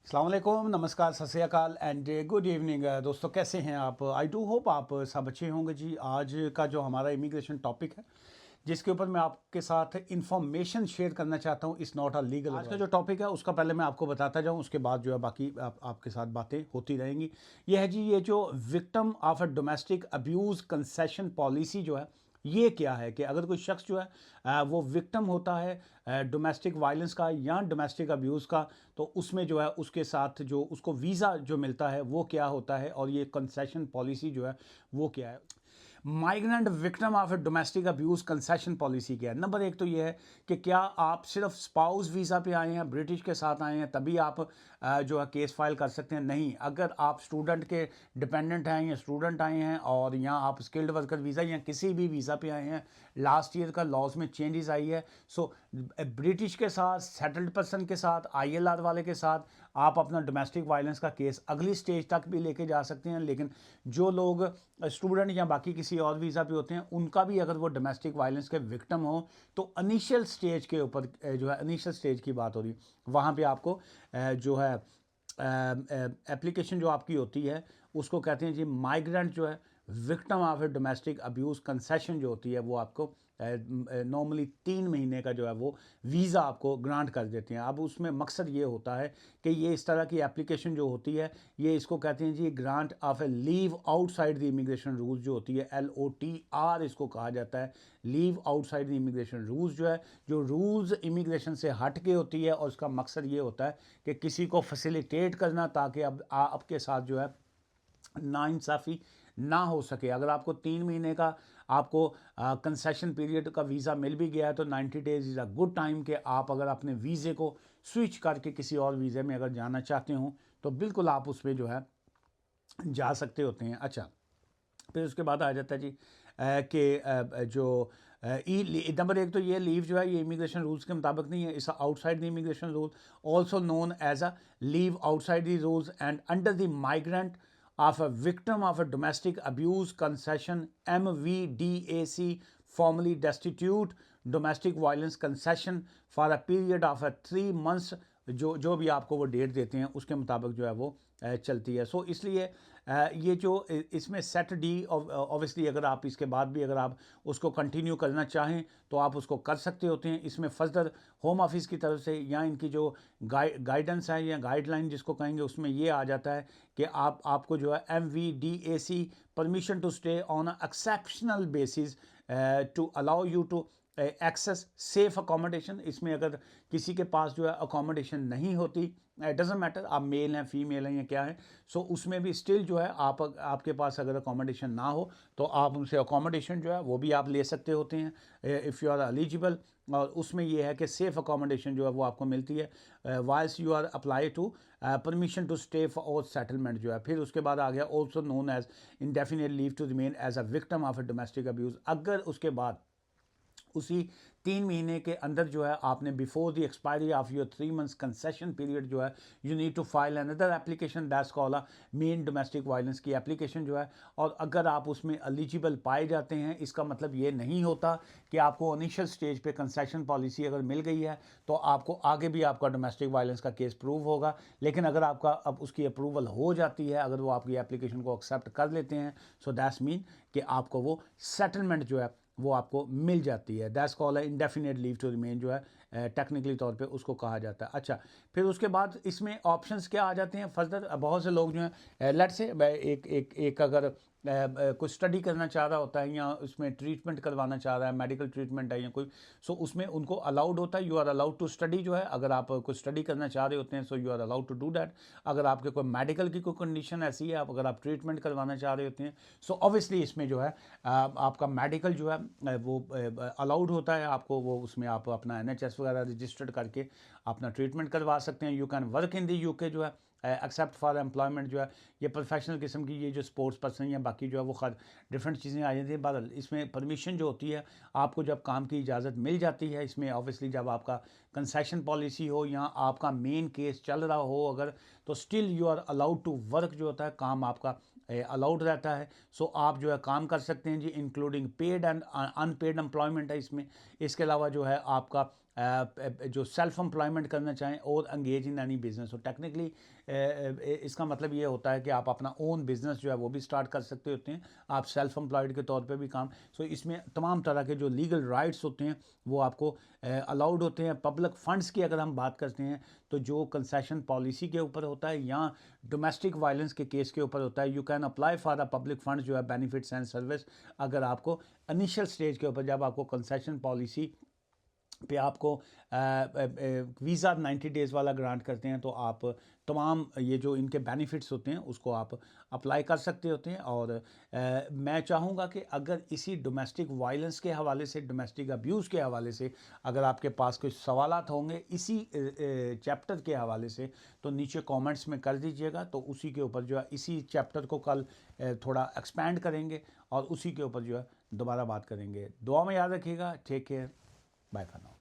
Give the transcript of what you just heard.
अस्सलाम वालेकुम, नमस्कार, सत श्री अकाल एंड गुड इवनिंग। दोस्तों कैसे हैं आप? आई डू होप आप सब अच्छे होंगे जी। आज का जो हमारा इमिग्रेशन टॉपिक है जिसके ऊपर मैं आपके साथ इंफॉर्मेशन शेयर करना चाहता हूँ, इस नॉट अ लीगल। आज का जो टॉपिक है उसका पहले मैं आपको बताता जाऊँ, उसके बाद जो है बाकी आपके साथ बातें होती रहेंगी। ये है जी, ये जो victim of a domestic abuse concession policy जो है, ये क्या है कि अगर कोई शख्स जो है वो विक्टिम होता है डोमेस्टिक वायलेंस का या डोमेस्टिक अब्यूज़ का, तो उसमें जो है उसके साथ जो उसको वीज़ा जो मिलता है वो क्या होता है, और ये कंसेशन पॉलिसी जो है वो क्या है। Migrant victim of domestic abuse concession policy क्या है? नंबर एक तो ये है कि क्या आप सिर्फ स्पाउस वीज़ा पे आए हैं, ब्रिटिश के साथ आए हैं, तभी आप जो है केस फाइल कर सकते हैं? नहीं, अगर आप स्टूडेंट के डिपेंडेंट हैं या स्टूडेंट आए हैं और यहाँ आप स्किल्ड वर्कर वीज़ा या किसी भी वीज़ा पे आए हैं, लास्ट ईयर का लॉज में चेंजेस आई है, सो ब्रिटिश के साथ, सेटल्ड पर्सन के साथ, ILR वाले के साथ आप अपना डोमेस्टिक वायलेंस का केस अगली स्टेज तक भी लेके जा सकते हैं। लेकिन जो लोग स्टूडेंट या बाकी किसी और वीज़ा पे होते हैं, उनका भी अगर वो डोमेस्टिक वायलेंस के विक्टिम हो, तो इनिशियल स्टेज के ऊपर जो है, इनिशियल स्टेज की बात हो रही है, वहाँ पे आपको जो है एप्लीकेशन जो आपकी होती है उसको कहते हैं जी माइग्रेंट जो है victim of A domestic abuse concession जो होती है, वो आपको नॉर्मली 3 महीने का जो है वो वीज़ा आपको ग्रांट कर देते हैं। अब उसमें मकसद ये होता है कि ये इस तरह की एप्लीकेशन जो होती है, ये इसको कहते हैं जी grant of a leave outside the immigration rules जो होती है, LOTR इसको कहा जाता है, leave outside the immigration rules जो है, जो रूल्स इमिग्रेशन से हट के होती है, और उसका मकसद ये होता है कि किसी को फैसिलिटेट करना ताकि अब आपके साथ जो है नाइंसाफ़ी ना हो सके। अगर आपको 3 महीने का आपको कंसेशन पीरियड का वीज़ा मिल भी गया है, तो 90 days is a good time कि आप अगर अपने वीज़े को स्विच करके किसी और वीज़े में अगर जाना चाहते हो, तो बिल्कुल आप उसमें जो है जा सकते होते हैं। अच्छा, फिर उसके बाद आ जाता है जी कि जो नंबर एक तो ये लीव जो है ये इमिग्रेशन रूल्स के मुताबिक नहीं है, इस outside the immigration rule, also known as a leave outside the rules and under the migrant of a victim of a domestic abuse concession MVDAC, formally destitute domestic violence concession for a period of a 3 months, जो भी आपको वो date देते हैं उसके मुताबिक जो है वो चलती है। सो इसलिए ये जो इसमें सेट डी ऑब्वियसली अगर आप इसके बाद भी अगर आप उसको कंटिन्यू करना चाहें तो आप उसको कर सकते होते हैं। इसमें फर्दर होम ऑफिस की तरफ से या इनकी जो गाइडेंस है या गाइडलाइन जिसको कहेंगे, उसमें ये आ जाता है कि आपको जो है MVDAC permission to stay on a exceptional basis to allow you to access safe accommodation. इसमें अगर किसी के पास जो है अकोमोडेशन नहीं होती, डजेंट मैटर आप मेल हैं, फीमेल हैं या क्या है, सो उसमें भी स्टिल जो है आपके पास अगर अकोमोडेशन ना हो तो आप उनसे अकोमोडेशन जो है वो भी आप ले सकते होते हैं इफ़ यू आर एलिजिबल। और उसमें यह है कि सेफ अकोमोडेशन जो है वो आपको मिलती है whilst you are apply to permission to stay for settlement जो है। फिर उसके बाद आ गया also known as indefinite leave to remain as a victim of a domestic abuse. अगर उसके बाद उसी 3 महीने के अंदर जो है आपने before the expiry of your 3 months concession period जो है, you need to file another application that's called a main domestic violence की एप्लीकेशन जो है। और अगर आप उसमें एलिजिबल पाए जाते हैं, इसका मतलब ये नहीं होता कि आपको इनिशियल स्टेज पे कंसेशन पॉलिसी अगर मिल गई है तो आपको आगे भी आपका डोमेस्टिक वायलेंस का केस प्रूव होगा। लेकिन अगर आपका अब उसकी अप्रूवल हो जाती है, अगर वो आपकी एप्लीकेशन को एक्सेप्ट कर लेते हैं, सो दैट्स मीन कि आपको वो सेटलमेंट जो है वो आपको मिल जाती है। दैट्स कॉल्ड है इंडेफिनिट लीव टू रिमेन जो है टेक्निकली तौर पे उसको कहा जाता है। अच्छा, फिर उसके बाद इसमें ऑप्शंस क्या आ जाते हैं फर्दर। बहुत से लोग जो हैं लेट से एक अगर कुछ स्टडी करना चाह रहा होता है या उसमें ट्रीटमेंट करवाना चाह रहा है, मेडिकल ट्रीटमेंट है या कोई, सो उसमें उनको अलाउड होता है, you are allowed to study जो है। अगर आप कुछ स्टडी करना चाह रहे होते हैं so you are allowed to do that. अगर आपके कोई मेडिकल की कोई कंडीशन ऐसी है, अगर आप ट्रीटमेंट करवाना चाह रहे होते हैं, सो ऑब्वियसली इसमें जो है आपका मेडिकल जो है वो अलाउड होता है आपको, वो उसमें आप अपना NHS वगैरह रजिस्टर्ड करके अपना ट्रीटमेंट करवा सकते हैं। You can work in the UK जो है एक्सेप्ट फॉर एम्प्लॉयमेंट जो है। ये प्रोफेशनल किस्म की ये जो स्पोर्ट्स पर्सन या बाकी जो है वो खैर डिफरेंट चीज़ें आ जाती हैं। बहरहाल इसमें परमिशन जो होती है आपको जब काम की इजाज़त मिल जाती है, इसमें ऑब्वियसली जब आपका कंसेशन पॉलिसी हो या आपका मेन केस चल रहा हो अगर, तो still you are allowed to work जो होता है, काम आपका अलाउड रहता है। सो आप जो है काम कर सकते हैं जी, including paid and unpaid employment है इसमें। इसके अलावा जो है आपका जो सेल्फ एम्प्लॉयमेंट करना चाहें और एंगेज इन एनी बिजनेस। तो टेक्निकली इसका मतलब ये होता है कि आप अपना ओन बिजनेस जो है वो भी स्टार्ट कर सकते होते हैं, आप सेल्फ एम्प्लॉयड के तौर पे भी काम। सो इसमें तमाम तरह के जो लीगल राइट्स होते हैं वो आपको अलाउड होते हैं। पब्लिक फंड्स की अगर हम बात करते हैं तो जो कंसेशन पॉलिसी के ऊपर होता है या डोमेस्टिक वायलेंस के केस के ऊपर होता है, you can apply for the public funds जो है बेनिफिट्स एंड सर्विस। अगर आपको इनिशियल स्टेज के ऊपर जब आपको कंसेशन पॉलिसी पे आपको वीज़ा 90 डेज़ वाला ग्रांट करते हैं तो आप तमाम ये जो इनके बेनिफिट्स होते हैं उसको आप अप्लाई कर सकते होते हैं। और मैं चाहूँगा कि अगर इसी डोमेस्टिक वायलेंस के हवाले से, डोमेस्टिक अब्यूज़ के हवाले से अगर आपके पास कोई सवालात होंगे इसी चैप्टर के हवाले से तो नीचे कमेंट्स में कर दीजिएगा। तो उसी के ऊपर जो है इसी चैप्टर को कल थोड़ा एक्सपेंड करेंगे और उसी के ऊपर जो है दोबारा बात करेंगे। दुआ में याद रखिएगा। Take care, bye for now.